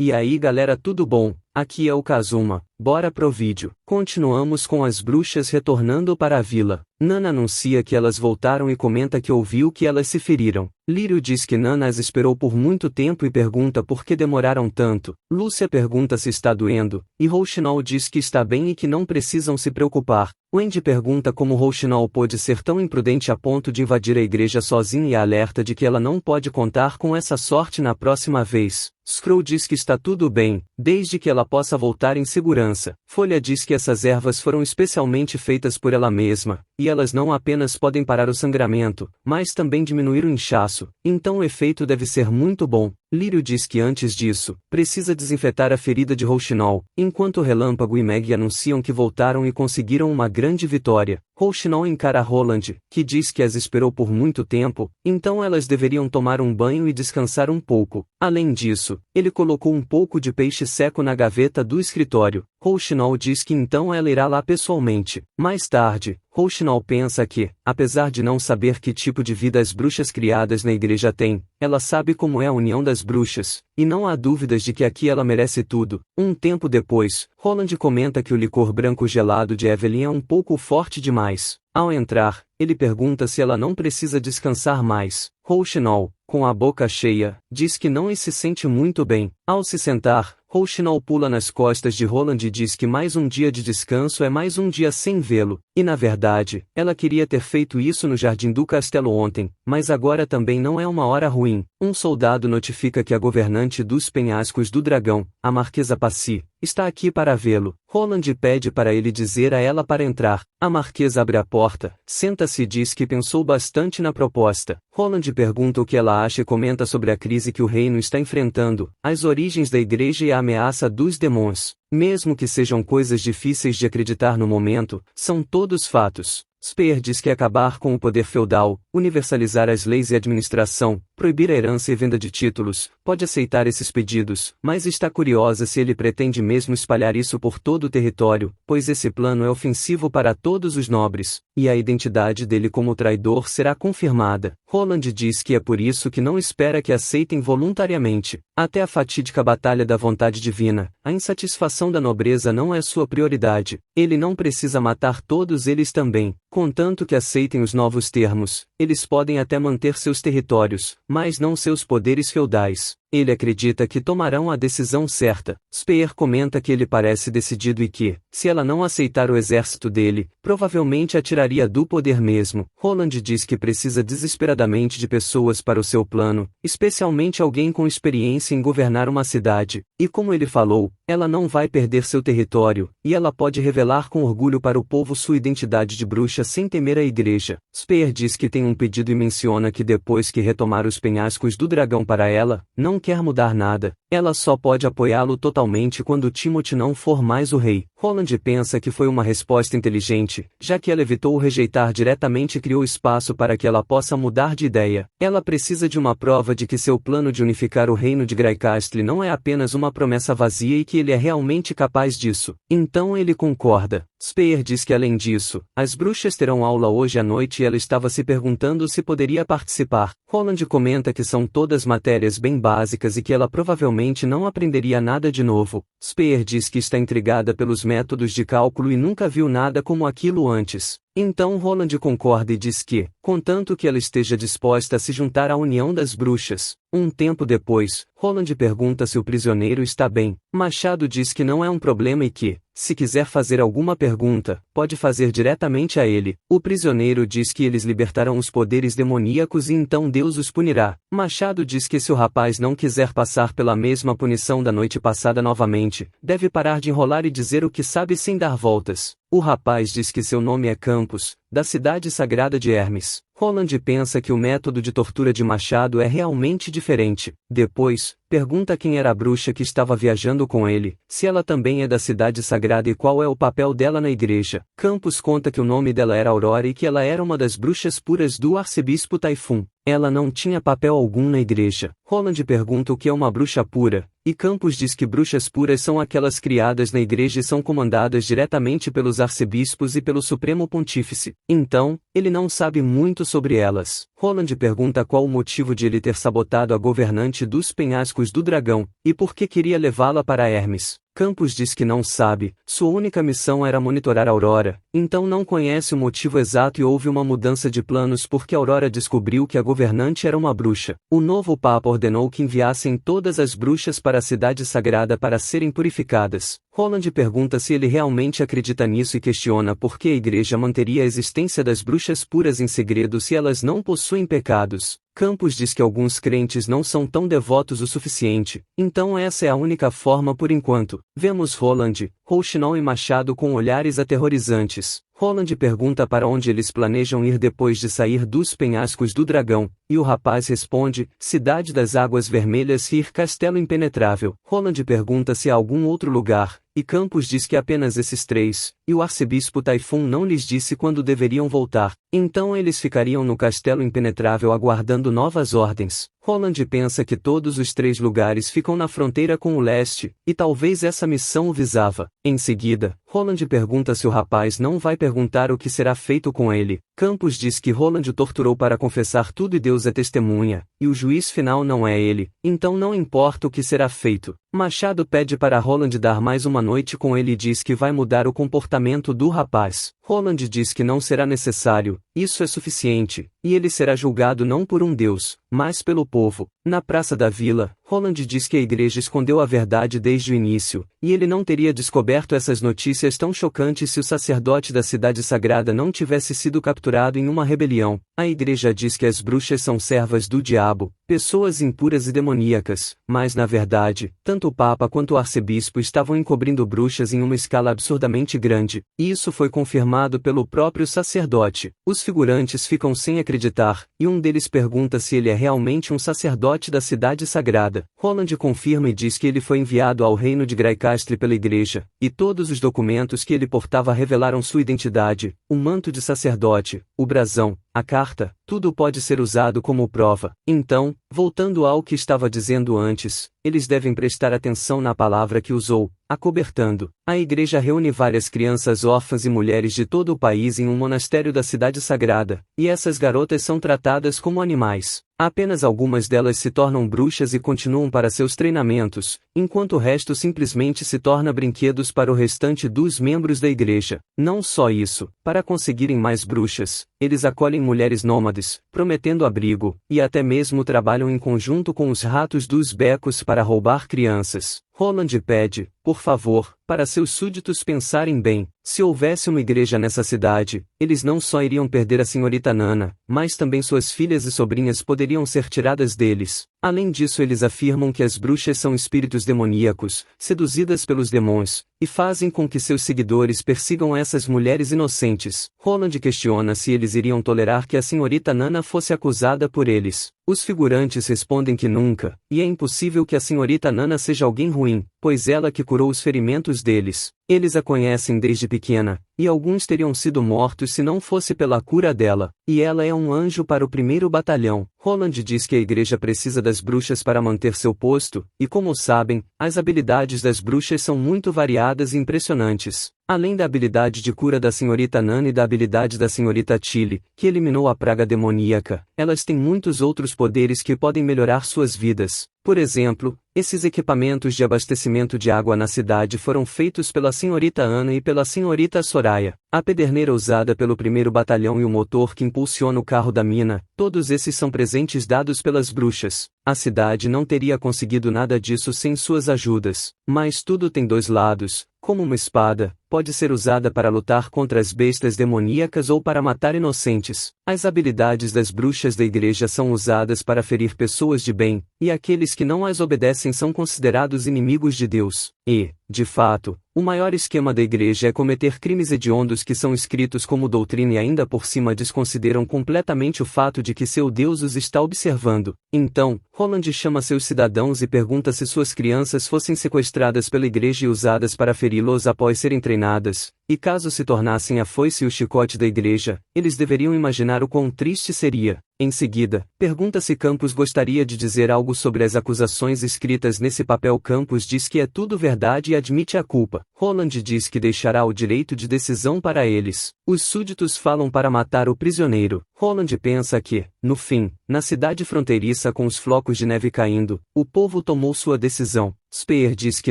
E aí galera, tudo bom? Aqui é o Kazuma, bora pro vídeo. Continuamos com as bruxas retornando para a vila. Nana anuncia que elas voltaram e comenta que ouviu que elas se feriram. Lírio diz que Nana as esperou por muito tempo e pergunta por que demoraram tanto. Lúcia pergunta se está doendo, e Rouxinol diz que está bem e que não precisam se preocupar. Wendy pergunta como Rouxinol pôde ser tão imprudente a ponto de invadir a igreja sozinha e alerta de que ela não pode contar com essa sorte na próxima vez. Scroll diz que está tudo bem, desde que ela possa voltar em segurança. Folha diz que essas ervas foram especialmente feitas por ela mesma, e elas não apenas podem parar o sangramento, mas também diminuir o inchaço, então o efeito deve ser muito bom. Lírio diz que antes disso, precisa desinfetar a ferida de Rouxinol, enquanto Relâmpago e Meg anunciam que voltaram e conseguiram uma grande vitória. Rouxinol encara Roland, que diz que as esperou por muito tempo, então elas deveriam tomar um banho e descansar um pouco. Além disso, ele colocou um pouco de peixe seco na gaveta do escritório. Rouxinol diz que então ela irá lá pessoalmente. Mais tarde, Rouxinol pensa que, apesar de não saber que tipo de vida as bruxas criadas na igreja têm, ela sabe como é a união das bruxas, e não há dúvidas de que aqui ela merece tudo. Um tempo depois, Roland comenta que o licor branco gelado de Evelyn é um pouco forte demais. Ao entrar, ele pergunta se ela não precisa descansar mais. Rouxinol, com a boca cheia, diz que não e se sente muito bem. Ao se sentar, Rouxinol pula nas costas de Roland e diz que mais um dia de descanso é mais um dia sem vê-lo, e na verdade, ela queria ter feito isso no jardim do castelo ontem, mas agora também não é uma hora ruim. Um soldado notifica que a governante dos penhascos do dragão, a Marquesa Passy, está aqui para vê-lo. Roland pede para ele dizer a ela para entrar. A Marquesa abre a porta, senta-se e diz que pensou bastante na proposta. Roland pergunta o que ela acha e comenta sobre a crise que o reino está enfrentando, as origens da igreja e a ameaça dos demônios. Mesmo que sejam coisas difíceis de acreditar no momento, são todos fatos. Speer diz que acabar com o poder feudal, universalizar as leis e administração, proibir a herança e venda de títulos, pode aceitar esses pedidos, mas está curiosa se ele pretende mesmo espalhar isso por todo o território, pois esse plano é ofensivo para todos os nobres, e a identidade dele como traidor será confirmada. Roland diz que é por isso que não espera que aceitem voluntariamente. Até a fatídica batalha da vontade divina, a insatisfação da nobreza não é sua prioridade. Ele não precisa matar todos eles também. Contanto que aceitem os novos termos, eles podem até manter seus territórios, mas não seus poderes feudais. Ele acredita que tomarão a decisão certa. Speer comenta que ele parece decidido e que, se ela não aceitar o exército dele, provavelmente a tiraria do poder mesmo. Roland diz que precisa desesperadamente de pessoas para o seu plano, especialmente alguém com experiência em governar uma cidade, e como ele falou, ela não vai perder seu território, e ela pode revelar com orgulho para o povo sua identidade de bruxa sem temer a igreja. Speer diz que tem um pedido e menciona que depois que retomar os penhascos do dragão para ela, não quer mudar nada, ela só pode apoiá-lo totalmente quando Timothy não for mais o rei. Roland pensa que foi uma resposta inteligente, já que ela evitou o rejeitar diretamente e criou espaço para que ela possa mudar de ideia. Ela precisa de uma prova de que seu plano de unificar o reino de Graicastle não é apenas uma promessa vazia e que ele é realmente capaz disso. Então ele concorda. Speer diz que além disso, as bruxas terão aula hoje à noite e ela estava se perguntando se poderia participar. Roland comenta que são todas matérias bem básicas e que ela provavelmente não aprenderia nada de novo. Speer diz que está intrigada pelos métodos de cálculo e nunca viu nada como aquilo antes. Então Roland concorda e diz que, contanto que ela esteja disposta a se juntar à união das bruxas. Um tempo depois, Roland pergunta se o prisioneiro está bem. Machado diz que não é um problema e que, se quiser fazer alguma pergunta, pode fazer diretamente a ele. O prisioneiro diz que eles libertarão os poderes demoníacos e então Deus os punirá. Machado diz que se o rapaz não quiser passar pela mesma punição da noite passada novamente, deve parar de enrolar e dizer o que sabe sem dar voltas. O rapaz diz que seu nome é Campos, da cidade sagrada de Hermes. Roland pensa que o método de tortura de Machado é realmente diferente. Depois, pergunta quem era a bruxa que estava viajando com ele, se ela também é da cidade sagrada e qual é o papel dela na igreja. Campos conta que o nome dela era Aurora e que ela era uma das bruxas puras do arcebispo Taifun. Ela não tinha papel algum na igreja. Holland pergunta o que é uma bruxa pura, e Campos diz que bruxas puras são aquelas criadas na igreja e são comandadas diretamente pelos arcebispos e pelo Supremo Pontífice. Então, ele não sabe muito sobre elas. Holland pergunta qual o motivo de ele ter sabotado a governante dos penhascos do dragão, e por que queria levá-la para Hermes. Campos diz que não sabe, sua única missão era monitorar Aurora, então não conhece o motivo exato e houve uma mudança de planos porque Aurora descobriu que a governante era uma bruxa. O novo Papa ordenou que enviassem todas as bruxas para a cidade sagrada para serem purificadas. Holland pergunta se ele realmente acredita nisso e questiona por que a igreja manteria a existência das bruxas puras em segredo se elas não possuem pecados. Campos diz que alguns crentes não são tão devotos o suficiente, então essa é a única forma por enquanto. Vemos Holland, Rouxinol e Machado com olhares aterrorizantes. Holland pergunta para onde eles planejam ir depois de sair dos penhascos do dragão, e o rapaz responde, Cidade das Águas Vermelhas e Castelo Impenetrável. Holland pergunta se há algum outro lugar, e Campos diz que apenas esses três, e o arcebispo Typhon não lhes disse quando deveriam voltar. Então eles ficariam no Castelo Impenetrável aguardando novas ordens. Holland pensa que todos os três lugares ficam na fronteira com o leste, e talvez essa missão o visava. Em seguida, Holland pergunta se o rapaz não vai perguntar o que será feito com ele. Campos diz que Holland o torturou para confessar tudo e Deus é testemunha, e o juiz final não é ele, então não importa o que será feito. Machado pede para Holland dar mais uma noite com ele e diz que vai mudar o comportamento do rapaz. Holland diz que não será necessário, isso é suficiente, e ele será julgado não por um Deus, mas pelo povo. Na praça da vila, Holland diz que a igreja escondeu a verdade desde o início, e ele não teria descoberto essas notícias tão chocantes se o sacerdote da cidade sagrada não tivesse sido capturado em uma rebelião. A igreja diz que as bruxas são servas do diabo, pessoas impuras e demoníacas, mas na verdade, tanto o Papa quanto o arcebispo estavam encobrindo bruxas em uma escala absurdamente grande, e isso foi confirmado pelo próprio sacerdote. Os figurantes ficam sem acreditar, e um deles pergunta se ele é realmente um sacerdote da cidade sagrada. Holland confirma e diz que ele foi enviado ao reino de Graicastre pela igreja, e todos os documentos que ele portava revelaram sua identidade, o manto de sacerdote, o brasão, a carta, tudo pode ser usado como prova. Então, voltando ao que estava dizendo antes, eles devem prestar atenção na palavra que usou, acobertando. A igreja reúne várias crianças órfãs e mulheres de todo o país em um monastério da cidade sagrada, e essas garotas são tratadas como animais. Apenas algumas delas se tornam bruxas e continuam para seus treinamentos, enquanto o resto simplesmente se torna brinquedos para o restante dos membros da igreja. Não só isso, para conseguirem mais bruxas, eles acolhem mulheres nômades, prometendo abrigo, e até mesmo trabalham em conjunto com os ratos dos becos para roubar crianças. Holland pede, por favor, para seus súditos pensarem bem. Se houvesse uma igreja nessa cidade, eles não só iriam perder a senhorita Nana, mas também suas filhas e sobrinhas poderiam ser tiradas deles. Além disso, eles afirmam que as bruxas são espíritos demoníacos, seduzidas pelos demônios, e fazem com que seus seguidores persigam essas mulheres inocentes. Holland questiona se eles iriam tolerar que a senhorita Nana fosse acusada por eles. Os figurantes respondem que nunca, e é impossível que a senhorita Nana seja alguém ruim, pois ela que curou os ferimentos deles. Eles a conhecem desde pequena, e alguns teriam sido mortos se não fosse pela cura dela, e ela é um anjo para o primeiro batalhão. Holland diz que a igreja precisa das bruxas para manter seu posto, e como sabem, as habilidades das bruxas são muito variadas e impressionantes. Além da habilidade de cura da senhorita Nana e da habilidade da senhorita Tilly, que eliminou a praga demoníaca, elas têm muitos outros poderes que podem melhorar suas vidas. Por exemplo, esses equipamentos de abastecimento de água na cidade foram feitos pela senhorita Ana e pela senhorita Soraya. A pederneira usada pelo primeiro batalhão e o motor que impulsiona o carro da mina, todos esses são presentes dados pelas bruxas. A cidade não teria conseguido nada disso sem suas ajudas. Mas tudo tem dois lados. Como uma espada, pode ser usada para lutar contra as bestas demoníacas ou para matar inocentes. As habilidades das bruxas da igreja são usadas para ferir pessoas de bem, e aqueles que não as obedecem são considerados inimigos de Deus. E, de fato, o maior esquema da igreja é cometer crimes hediondos que são escritos como doutrina e ainda por cima desconsideram completamente o fato de que seu Deus os está observando. Então, Holland chama seus cidadãos e pergunta se suas crianças fossem sequestradas pela igreja e usadas para feri-los após serem treinadas, e caso se tornassem a foice e o chicote da igreja, eles deveriam imaginar o quão triste seria. Em seguida, pergunta se Campos gostaria de dizer algo sobre as acusações escritas nesse papel. Campos diz que é tudo verdade e admite a culpa. Roland diz que deixará o direito de decisão para eles. Os súditos falam para matar o prisioneiro. Roland pensa que, no fim, na cidade fronteiriça com os flocos de neve caindo, o povo tomou sua decisão. Speer diz que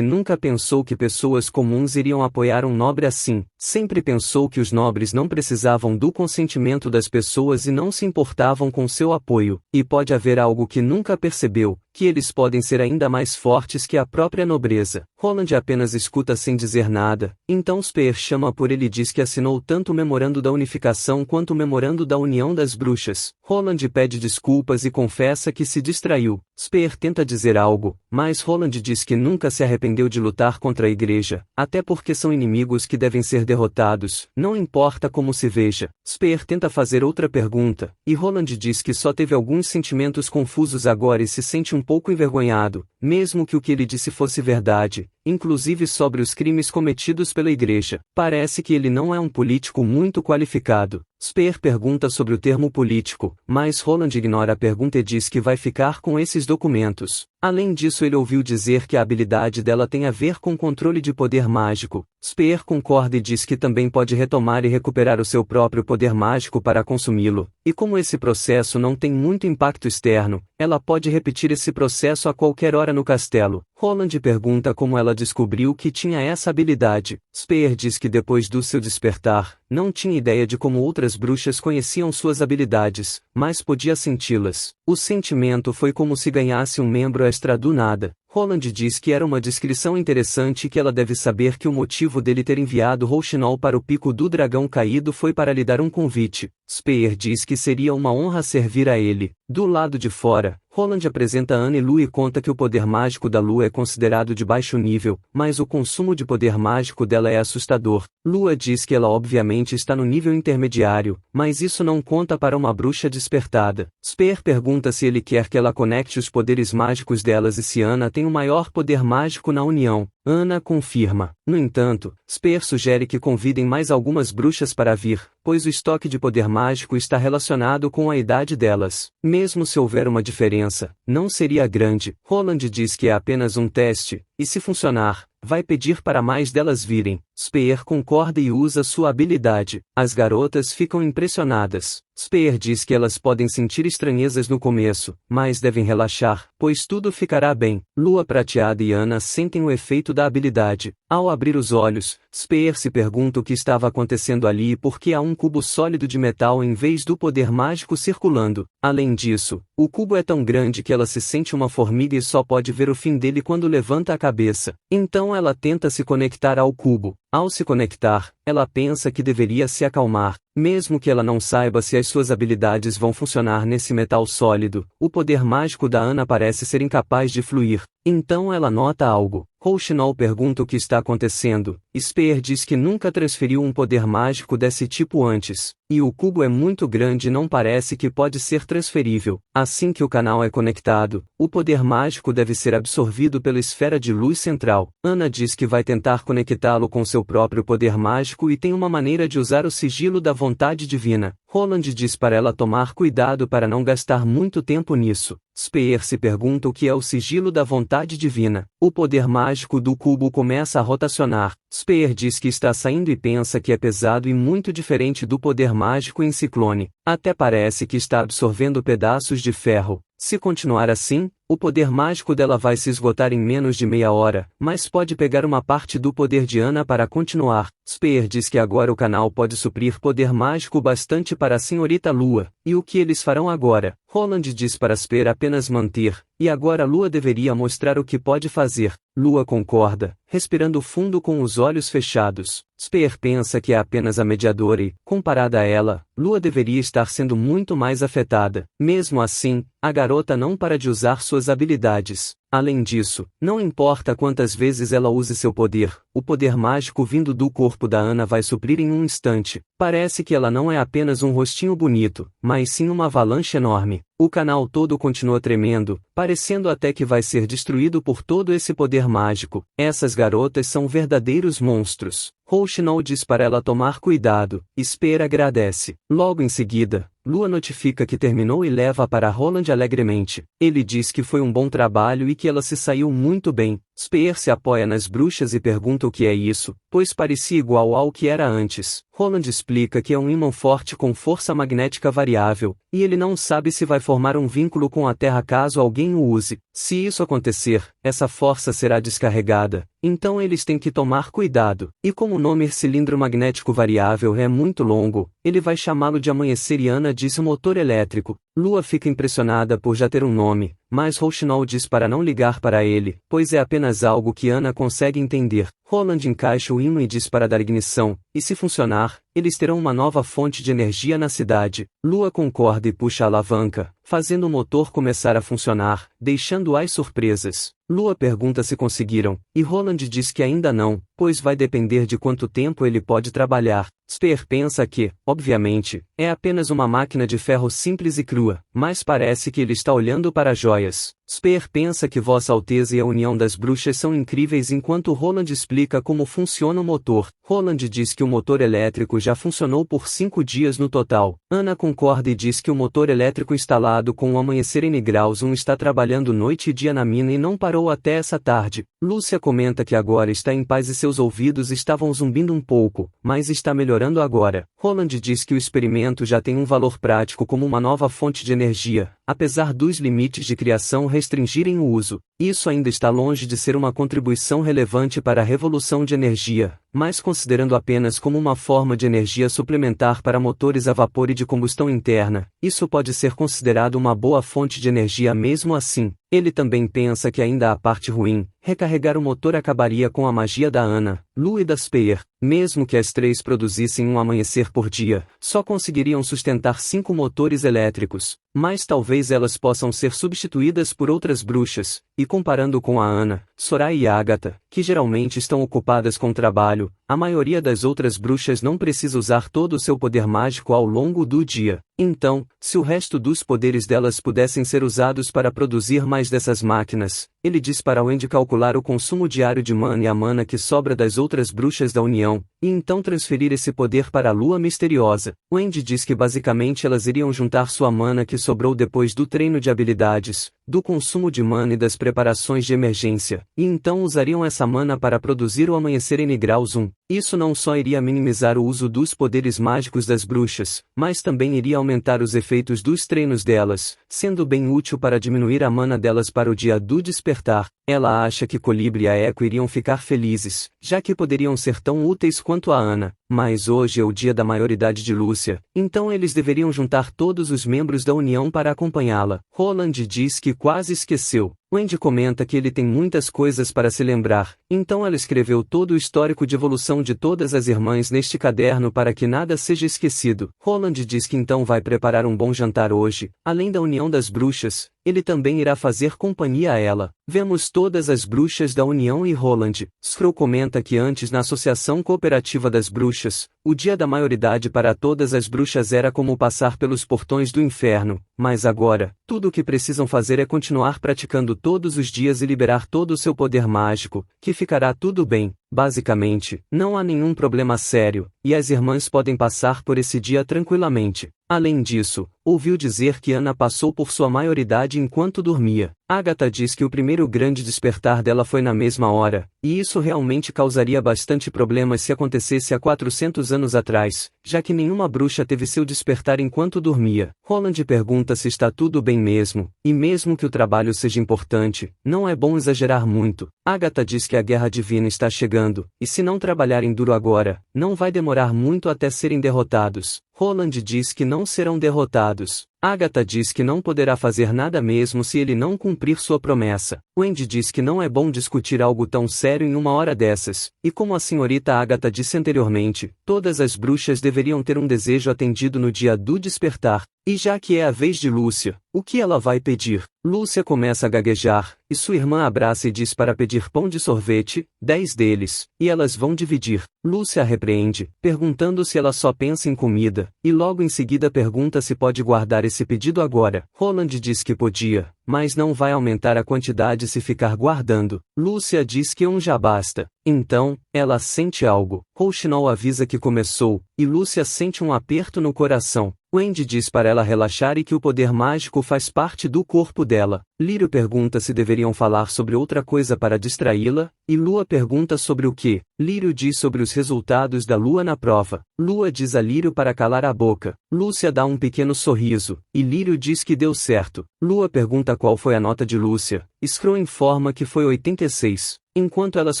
nunca pensou que pessoas comuns iriam apoiar um nobre assim, sempre pensou que os nobres não precisavam do consentimento das pessoas e não se importavam com seu apoio, e pode haver algo que nunca percebeu, que eles podem ser ainda mais fortes que a própria nobreza. Roland apenas escuta sem dizer nada, então Speer chama por ele e diz que assinou tanto o memorando da unificação quanto o memorando da união das bruxas. Roland pede desculpas e confessa que se distraiu. Speer tenta dizer algo, mas Roland diz que nunca se arrependeu de lutar contra a igreja, até porque são inimigos que devem ser derrotados, não importa como se veja. Speer tenta fazer outra pergunta, e Roland diz que só teve alguns sentimentos confusos agora e se sente um pouco envergonhado, mesmo que o que ele disse fosse verdade, inclusive sobre os crimes cometidos pela igreja. Parece que ele não é um político muito qualificado. Speer pergunta sobre o termo político, mas Roland ignora a pergunta e diz que vai ficar com esses documentos. Além disso, ele ouviu dizer que a habilidade dela tem a ver com controle de poder mágico. Speer concorda e diz que também pode retomar e recuperar o seu próprio poder mágico para consumi-lo, e como esse processo não tem muito impacto externo, ela pode repetir esse processo a qualquer hora no castelo. Roland pergunta como ela descobriu que tinha essa habilidade. Speer diz que depois do seu despertar, não tinha ideia de como outras bruxas conheciam suas habilidades, mas podia senti-las. O sentimento foi como se ganhasse um membro extra do nada. Roland diz que era uma descrição interessante e que ela deve saber que o motivo dele ter enviado Rouxinol para o Pico do Dragão Caído foi para lhe dar um convite. Speer diz que seria uma honra servir a ele. Do lado de fora, Roland apresenta Anne e Lu e conta que o poder mágico da Lua é considerado de baixo nível, mas o consumo de poder mágico dela é assustador. Lua diz que ela obviamente está no nível intermediário, mas isso não conta para uma bruxa despertada. Speer pergunta se ele quer que ela conecte os poderes mágicos delas e se Ana tem o maior poder mágico na união. Ana confirma. No entanto, Speer sugere que convidem mais algumas bruxas para vir, pois o estoque de poder mágico está relacionado com a idade delas. Mesmo se houver uma diferença, não seria grande. Roland diz que é apenas um teste, e se funcionar, vai pedir para mais delas virem. Speer concorda e usa sua habilidade. As garotas ficam impressionadas. Speer diz que elas podem sentir estranhezas no começo, mas devem relaxar, pois tudo ficará bem. Lua Prateada e Ana sentem o efeito da habilidade. Ao abrir os olhos, Speer se pergunta o que estava acontecendo ali e por que há um cubo sólido de metal em vez do poder mágico circulando. Além disso, o cubo é tão grande que ela se sente uma formiga e só pode ver o fim dele quando levanta a cabeça. Então ela tenta se conectar ao cubo. Ao se conectar, ela pensa que deveria se acalmar, mesmo que ela não saiba se as suas habilidades vão funcionar nesse metal sólido. O poder mágico da Ana parece ser incapaz de fluir. Então ela nota algo. Rouxinol pergunta o que está acontecendo. Speer diz que nunca transferiu um poder mágico desse tipo antes, e o cubo é muito grande e não parece que pode ser transferível. Assim que o canal é conectado, o poder mágico deve ser absorvido pela esfera de luz central. Ana diz que vai tentar conectá-lo com seu próprio poder mágico e tem uma maneira de usar o sigilo da vontade divina. Roland diz para ela tomar cuidado para não gastar muito tempo nisso. Speer se pergunta o que é o sigilo da vontade divina. O poder mágico do cubo começa a rotacionar. Speer diz que está saindo e pensa que é pesado e muito diferente do poder mágico em Ciclone. Até parece que está absorvendo pedaços de ferro. Se continuar assim, o poder mágico dela vai se esgotar em menos de meia hora, mas pode pegar uma parte do poder de Ana para continuar. Speer diz que agora o canal pode suprir poder mágico bastante para a senhorita Lua, e o que eles farão agora? Roland diz para Speer apenas manter, e agora Lua deveria mostrar o que pode fazer. Lua concorda, respirando fundo com os olhos fechados. Speer pensa que é apenas a mediadora e, comparada a ela, Lua deveria estar sendo muito mais afetada. Mesmo assim, a garota não para de usar suas habilidades. Além disso, não importa quantas vezes ela use seu poder, o poder mágico vindo do corpo da Ana vai suprir em um instante. Parece que ela não é apenas um rostinho bonito, mas sim uma avalanche enorme. O canal todo continua tremendo, parecendo até que vai ser destruído por todo esse poder mágico. Essas garotas são verdadeiros monstros. Rouxinol diz para ela tomar cuidado. Speer agradece. Logo em seguida, Lua notifica que terminou e leva para Roland alegremente. Ele diz que foi um bom trabalho e que ela se saiu muito bem. Spear se apoia nas bruxas e pergunta o que é isso, pois parecia igual ao que era antes. Roland explica que é um ímã forte com força magnética variável, e ele não sabe se vai formar um vínculo com a Terra caso alguém o use. Se isso acontecer, essa força será descarregada, então eles têm que tomar cuidado. E como o nome cilindro magnético variável é muito longo, ele vai chamá-lo de Amanhecer e Ana disse motor elétrico. Lua fica impressionada por já ter um nome, mas Rochinol diz para não ligar para ele, pois é apenas algo que Ana consegue entender. Roland encaixa o ímã e diz para dar ignição, e se funcionar, eles terão uma nova fonte de energia na cidade. Lua concorda e puxa a alavanca, fazendo o motor começar a funcionar, deixando as surpresas. Lua pergunta se conseguiram, e Roland diz que ainda não, pois vai depender de quanto tempo ele pode trabalhar. Spear pensa que, obviamente, é apenas uma máquina de ferro simples e crua, mas parece que ele está olhando para joias. Spear pensa que Vossa Alteza e a União das Bruxas são incríveis enquanto Roland explica como funciona o motor. Roland diz que o motor elétrico já funcionou por 5 dias no total. Ana concorda e diz que o motor elétrico instalado com o Amanhecer N graus 1 está trabalhando noite e dia na mina e não parou até essa tarde. Lúcia comenta que agora está em paz e seus ouvidos estavam zumbindo um pouco, mas está melhorando agora. Roland diz que o experimento já tem um valor prático como uma nova fonte de energia, apesar dos limites de criação restringirem o uso. Isso ainda está longe de ser uma contribuição relevante para a revolução de energia, mas considerando apenas como uma forma de energia suplementar para motores a vapor e de combustão interna, isso pode ser considerado uma boa fonte de energia mesmo assim. Ele também pensa que ainda há parte ruim, recarregar o motor acabaria com a magia da Ana, Lu e da Spear. Mesmo que as três produzissem um amanhecer por dia, só conseguiriam sustentar 5 motores elétricos, mas talvez elas possam ser substituídas por outras bruxas, e comparando com a Ana, Soraya e Agatha, que geralmente estão ocupadas com trabalho, a maioria das outras bruxas não precisa usar todo o seu poder mágico ao longo do dia. Então, se o resto dos poderes delas pudessem ser usados para produzir mais dessas máquinas, ele diz para Wendy calcular o consumo diário de mana e a mana que sobra das outras bruxas da União, e então transferir esse poder para a Lua Misteriosa. Wendy diz que basicamente elas iriam juntar sua mana que sobrou depois do treino de habilidades, do consumo de mana e das preparações de emergência, e então usariam essa mana para produzir o Amanhecer N graus 1. Isso não só iria minimizar o uso dos poderes mágicos das bruxas, mas também iria aumentar os efeitos dos treinos delas, sendo bem útil para diminuir a mana delas para o dia do despertar. Ela acha que Colibri e a Echo iriam ficar felizes, já que poderiam ser tão úteis quanto a Ana, mas hoje é o dia da maioridade de Lúcia, então eles deveriam juntar todos os membros da União para acompanhá-la. Roland diz que quase esqueceu. Wendy comenta que ele tem muitas coisas para se lembrar, então ela escreveu todo o histórico de evolução de todas as irmãs neste caderno para que nada seja esquecido. Roland diz que então vai preparar um bom jantar hoje, além da União das Bruxas, ele também irá fazer companhia a ela. Vemos todas as bruxas da União e Roland. Scroll comenta que antes na Associação Cooperativa das Bruxas, o dia da maioridade para todas as bruxas era como passar pelos portões do inferno, mas agora, tudo o que precisam fazer é continuar praticando todos os dias e liberar todo o seu poder mágico, que ficará tudo bem. Basicamente, não há nenhum problema sério, e as irmãs podem passar por esse dia tranquilamente. Além disso, ouviu dizer que Ana passou por sua maioridade enquanto dormia. Agatha diz que o primeiro grande despertar dela foi na mesma hora, e isso realmente causaria bastante problemas se acontecesse há 400 anos atrás, já que nenhuma bruxa teve seu despertar enquanto dormia. Roland pergunta se está tudo bem mesmo, e mesmo que o trabalho seja importante, não é bom exagerar muito. Agatha diz que a guerra divina está chegando, e se não trabalharem duro agora, não vai demorar muito até serem derrotados. Roland diz que não serão derrotados. Agatha diz que não poderá fazer nada mesmo se ele não cumprir sua promessa. Wendy diz que não é bom discutir algo tão sério em uma hora dessas, e como a senhorita Agatha disse anteriormente, todas as bruxas deveriam ter um desejo atendido no dia do despertar. E já que é a vez de Lúcia, o que ela vai pedir? Lúcia começa a gaguejar, e sua irmã abraça e diz para pedir pão de sorvete, 10 deles, e elas vão dividir. Lúcia a repreende, perguntando se ela só pensa em comida, e logo em seguida pergunta se pode guardar esse pedido agora. Roland diz que podia, mas não vai aumentar a quantidade se ficar guardando. Lúcia diz que um já basta. Então, ela sente algo. Rouxinol avisa que começou, e Lúcia sente um aperto no coração. Wendy diz para ela relaxar e que o poder mágico faz parte do corpo dela. Lírio pergunta se deveriam falar sobre outra coisa para distraí-la, e Lua pergunta sobre o que. Lírio diz sobre os resultados da Lua na prova. Lua diz a Lírio para calar a boca. Lúcia dá um pequeno sorriso, e Lírio diz que deu certo. Lua pergunta qual foi a nota de Lúcia. Screw informa que foi 86. Enquanto elas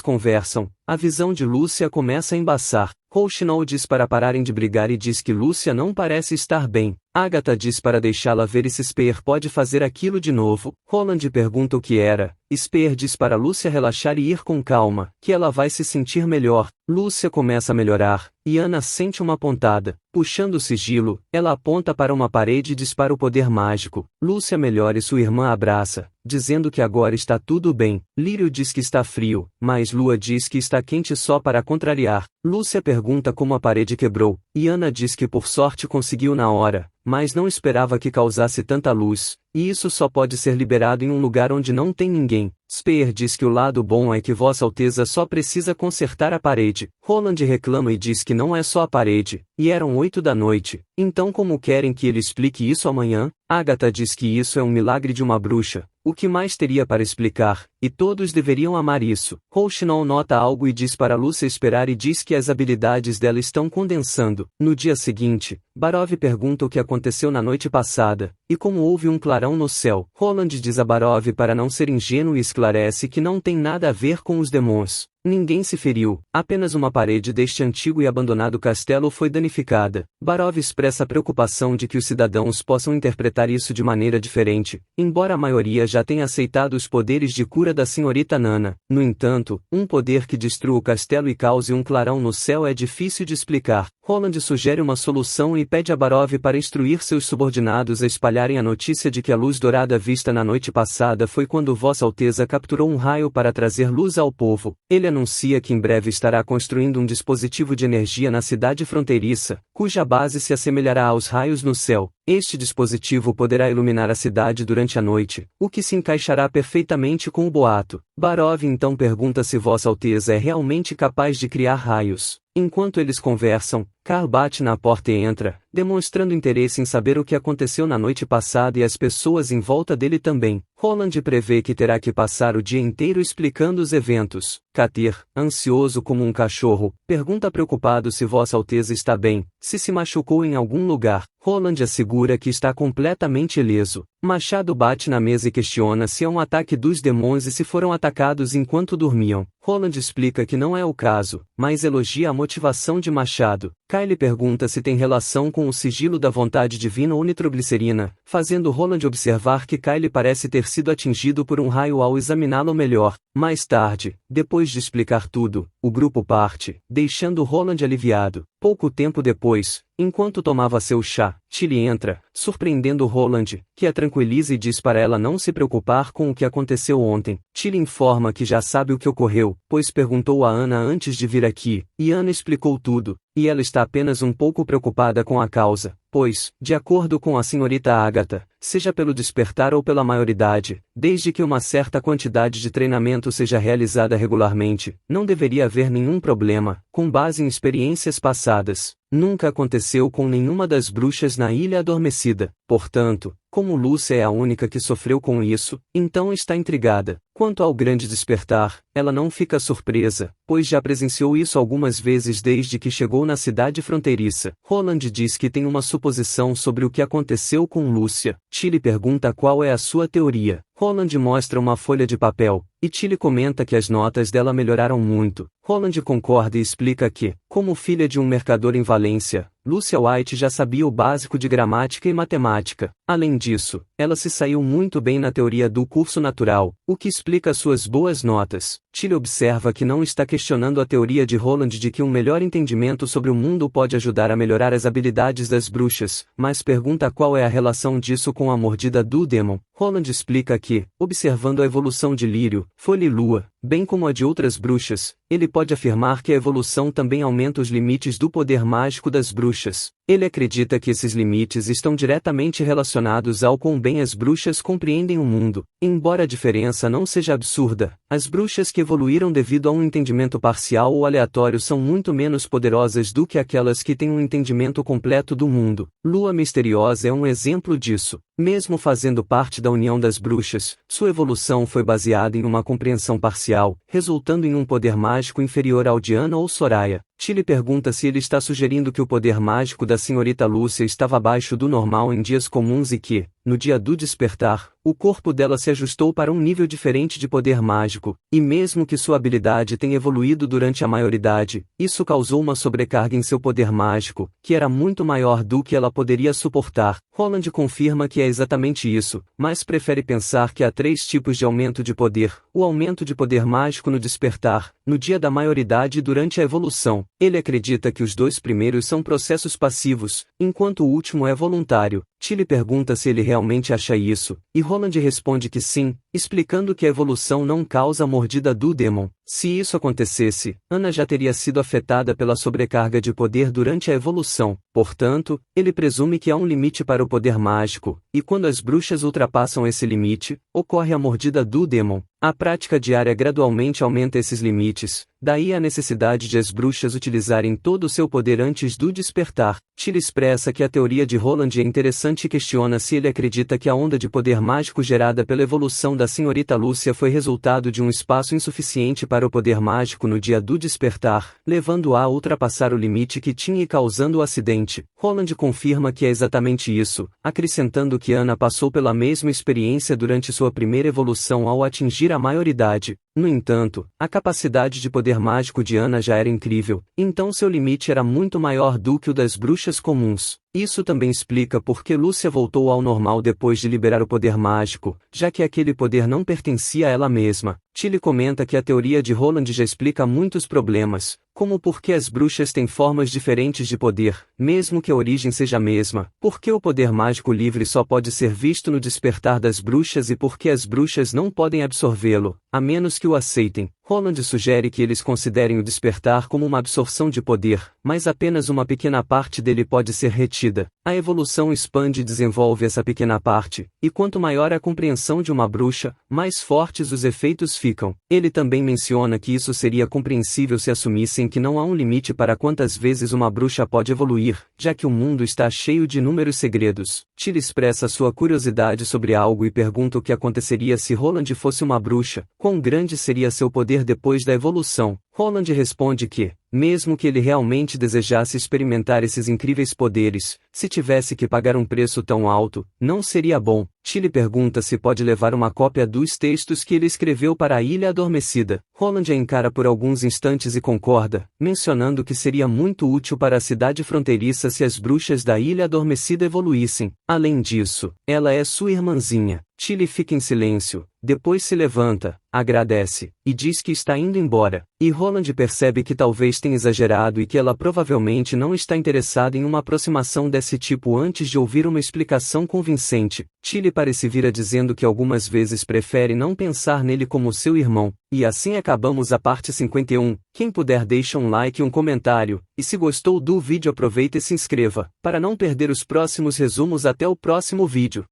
conversam, a visão de Lúcia começa a embaçar. Rouxinol diz para pararem de brigar e diz que Lúcia não parece estar bem. Agatha diz para deixá-la ver se Spear pode fazer aquilo de novo. Roland pergunta o que era. Spear diz para Lúcia relaxar e ir com calma, que ela vai se sentir melhor. Lúcia começa a melhorar, e Ana sente uma pontada. Puxando o sigilo, ela aponta para uma parede e dispara o poder mágico. Lúcia melhora e sua irmã abraça, dizendo que agora está tudo bem. Lírio diz que está frio, mas Lua diz que está quente só para contrariar. Lúcia pergunta como a parede quebrou, e Ana diz que por sorte conseguiu na hora, mas não esperava que causasse tanta luz, e isso só pode ser liberado em um lugar onde não tem ninguém. Spear diz que o lado bom é que Vossa Alteza só precisa consertar a parede. Roland reclama e diz que não é só a parede, e eram 8 da noite, então como querem que ele explique isso amanhã? Agatha diz que isso é um milagre de uma bruxa, o que mais teria para explicar, e todos deveriam amar isso. Rouxinol nota algo e diz para Lúcia esperar e diz que as habilidades dela estão condensando. No dia seguinte, Barov pergunta o que aconteceu na noite passada, e como houve um clarão no céu. Roland diz a Barov para não ser ingênuo e esclarece que não tem nada a ver com os demônios. Ninguém se feriu, apenas uma parede deste antigo e abandonado castelo foi danificada. Barov expressa a preocupação de que os cidadãos possam interpretar isso de maneira diferente, embora a maioria já tenha aceitado os poderes de cura da senhorita Nana. No entanto, um poder que destrua o castelo e cause um clarão no céu é difícil de explicar. Roland sugere uma solução e pede a Barov para instruir seus subordinados a espalharem a notícia de que a luz dourada vista na noite passada foi quando Vossa Alteza capturou um raio para trazer luz ao povo. Ele anuncia que em breve estará construindo um dispositivo de energia na cidade fronteiriça, cuja base se assemelhará aos raios no céu. Este dispositivo poderá iluminar a cidade durante a noite, o que se encaixará perfeitamente com o boato. Barov então pergunta se Vossa Alteza é realmente capaz de criar raios. Enquanto eles conversam, Karl bate na porta e entra, demonstrando interesse em saber o que aconteceu na noite passada e as pessoas em volta dele também. Roland prevê que terá que passar o dia inteiro explicando os eventos. Katir, ansioso como um cachorro, pergunta preocupado se Vossa Alteza está bem, se machucou em algum lugar. Roland assegura que está completamente ileso. Machado bate na mesa e questiona se é um ataque dos demônios e se foram atacados enquanto dormiam. Roland explica que não é o caso, mas elogia a motivação de Machado. Kyle pergunta se tem relação com o sigilo da vontade divina ou nitroglicerina, fazendo Roland observar que Kyle parece ter sido atingido por um raio ao examiná-lo melhor. Mais tarde, depois de explicar tudo, o grupo parte, deixando Roland aliviado. Pouco tempo depois, enquanto tomava seu chá, Tilly entra, surpreendendo Roland, que a tranquiliza e diz para ela não se preocupar com o que aconteceu ontem. Tilly informa que já sabe o que ocorreu, pois perguntou a Ana antes de vir aqui, e Ana explicou tudo, e ela está apenas um pouco preocupada com a causa, pois, de acordo com a senhorita Agatha, seja pelo despertar ou pela maioridade, desde que uma certa quantidade de treinamento seja realizada regularmente, não deveria haver nenhum problema, com base em experiências passadas. Nunca aconteceu com nenhuma das bruxas na Ilha Adormecida. Portanto, como Lúcia é a única que sofreu com isso, então está intrigada. Quanto ao grande despertar, ela não fica surpresa, pois já presenciou isso algumas vezes desde que chegou na cidade fronteiriça. Roland diz que tem uma suposição sobre o que aconteceu com Lúcia. Tilly pergunta qual é a sua teoria. Roland mostra uma folha de papel, e Tilly comenta que as notas dela melhoraram muito. Roland concorda e explica que, como filha de um mercador em Valência, Lúcia White já sabia o básico de gramática e matemática. Além disso, ela se saiu muito bem na teoria do curso natural, o que explica suas boas notas. Tilly observa que não está questionando a teoria de Roland de que um melhor entendimento sobre o mundo pode ajudar a melhorar as habilidades das bruxas, mas pergunta qual é a relação disso com a mordida do Demon. Roland explica que, observando a evolução de Lírio, Folha e Lua, bem como a de outras bruxas, ele pode afirmar que a evolução também aumenta os limites do poder mágico das bruxas. Ele acredita que esses limites estão diretamente relacionados ao quão bem as bruxas compreendem o mundo. Embora a diferença não seja absurda, as bruxas que evoluíram devido a um entendimento parcial ou aleatório são muito menos poderosas do que aquelas que têm um entendimento completo do mundo. Lua Misteriosa é um exemplo disso. Mesmo fazendo parte da união das bruxas, sua evolução foi baseada em uma compreensão parcial, resultando em um poder mágico inferior ao de Ana ou Soraya. Tilly pergunta se ele está sugerindo que o poder mágico da senhorita Lúcia estava abaixo do normal em dias comuns e que, no dia do despertar, o corpo dela se ajustou para um nível diferente de poder mágico, e mesmo que sua habilidade tenha evoluído durante a maioridade, isso causou uma sobrecarga em seu poder mágico, que era muito maior do que ela poderia suportar. Holland confirma que é exatamente isso, mas prefere pensar que há 3 tipos de aumento de poder: o aumento de poder mágico no despertar, no dia da maioridade e durante a evolução. Ele acredita que os 2 primeiros são processos passivos, enquanto o último é voluntário. Tilly pergunta se ele realmente acha isso, e Holland responde que sim, explicando que a evolução não causa a mordida do Demon. Se isso acontecesse, Ana já teria sido afetada pela sobrecarga de poder durante a evolução. Portanto, ele presume que há um limite para o poder mágico, e quando as bruxas ultrapassam esse limite, ocorre a mordida do Demon. A prática diária gradualmente aumenta esses limites, daí a necessidade de as bruxas utilizarem todo o seu poder antes do despertar. Tilly expressa que a teoria de Holland é interessante e questiona se ele acredita que a onda de poder mágico gerada pela evolução da senhorita Lúcia foi resultado de um espaço insuficiente para o poder mágico no dia do despertar, levando-a a ultrapassar o limite que tinha e causando o acidente. Holland confirma que é exatamente isso, acrescentando que Ana passou pela mesma experiência durante sua primeira evolução ao atingir a maioridade. No entanto, a capacidade de poder mágico de Ana já era incrível, então seu limite era muito maior do que o das bruxas comuns. Isso também explica por que Lúcia voltou ao normal depois de liberar o poder mágico, já que aquele poder não pertencia a ela mesma. Tilly comenta que a teoria de Holland já explica muitos problemas, como por que as bruxas têm formas diferentes de poder, mesmo que a origem seja a mesma, por que o poder mágico livre só pode ser visto no despertar das bruxas e por que as bruxas não podem absorvê-lo, a menos que o aceitem. Holland sugere que eles considerem o despertar como uma absorção de poder, mas apenas uma pequena parte dele pode ser retida. A evolução expande e desenvolve essa pequena parte, e quanto maior a compreensão de uma bruxa, mais fortes os efeitos ficam. Ele também menciona que isso seria compreensível se assumissem que não há um limite para quantas vezes uma bruxa pode evoluir, já que o mundo está cheio de inúmeros segredos. Tilly expressa sua curiosidade sobre algo e pergunta o que aconteceria se Holland fosse uma bruxa, quão grande seria seu poder depois da evolução. Holland responde que, mesmo que ele realmente desejasse experimentar esses incríveis poderes, se tivesse que pagar um preço tão alto, não seria bom. Tilly pergunta se pode levar uma cópia dos textos que ele escreveu para a Ilha Adormecida. Holland a encara por alguns instantes e concorda, mencionando que seria muito útil para a cidade fronteiriça se as bruxas da Ilha Adormecida evoluíssem. Além disso, ela é sua irmãzinha. Tilly fica em silêncio, depois se levanta, agradece, e diz que está indo embora. E Holland percebe que talvez tenha exagerado e que ela provavelmente não está interessada em uma aproximação desse tipo antes de ouvir uma explicação convincente. Tilly parece vir a dizendo que algumas vezes prefere não pensar nele como seu irmão. E assim acabamos a parte 51. Quem puder deixa um like e um comentário, e se gostou do vídeo aproveita e se inscreva, para não perder os próximos resumos. Até o próximo vídeo.